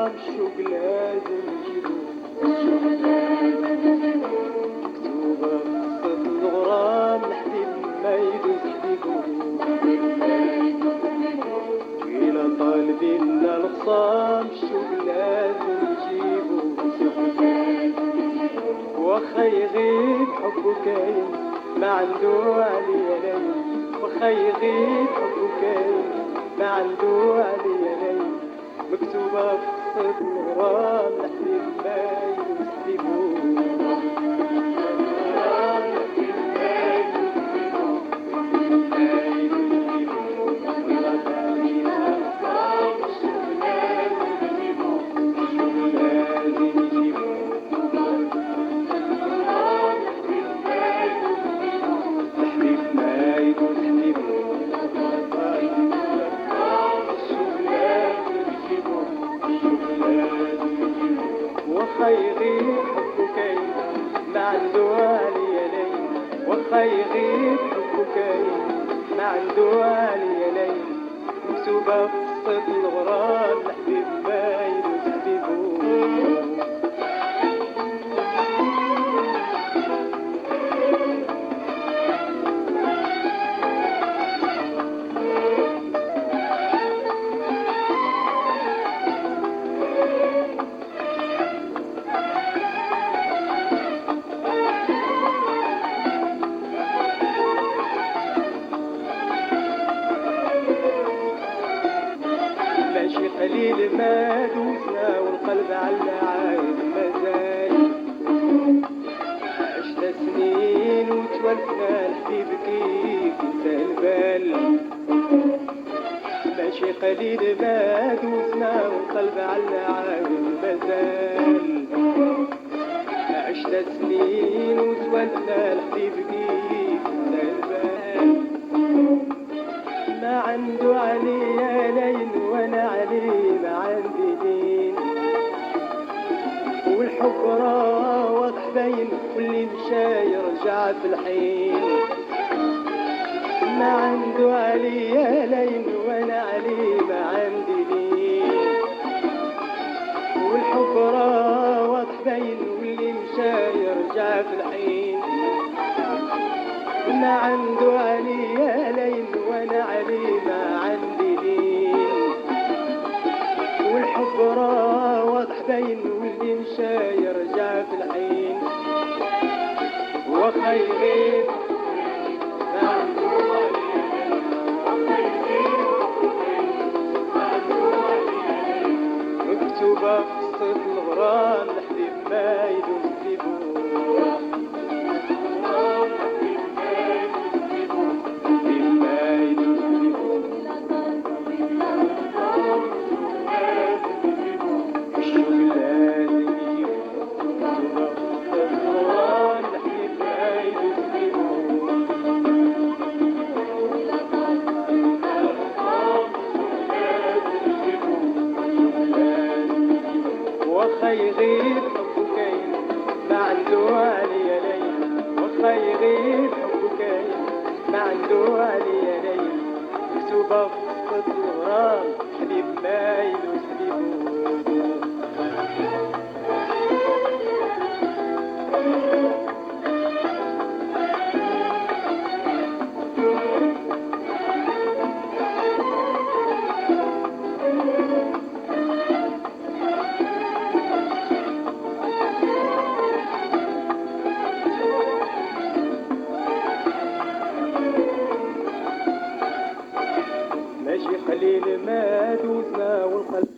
الغرام الشوق لازم نجيبو، مكتوبة قصة الغرام الحبيب ما يدوز حبيبو، وإلا طالبين الخصام الشوق لازم نجيبو، واخا يغيب حبو كاين ما عنده عليا ليل، واخا يغيب حبو كاين ما عنده عليا ليل، مكتوبة في قصة الغرام الحبيب ما يدوز حبيبو. واخا يغيب حبو كاين ما عنده عليا ليل، واخا يغيب حبو كاين ما عنده عليا ليل، مكتوبة في قصة الغرام الحبيب ما يدوز حبيبو. ماشي قليل ما دوزنا والقلب على عايد مازال، عشنا سنين وتولفنا الحبيب كيف ينسى البال، ماشي قليل ما دوزنا والقلب على عايد مازال، عشنا سنين وتولفنا الحبيب كيف ينسى البال، ما عنده عليا ليل وانا عليه ما عندي دين، والحب راه واضح باين واللي مشى يرجع في الحين، ما عنده عليا ليل وانا عليه ما عندي دين، والحب راه واضح باين واللي مشى يرجع في الحين، ما عنده عليا ليل وانا عليه ما عندي دين، والحب راه واضح باين واللي مشى يرجع في الحين، واخا يغيب ما عنده عليا ليل، مكتوبة في قصة الغرام الحبيب ما يدوز حبيبو. واخا يغيب حبو كاين ما عنده عليا ليل، واخا يغيب حبو كاين ما عنده عليا ليل، مكتوبة في قصة الغرام حبيب ما يدوز حبيبو. ماشي قليل ما دوزنا والقلب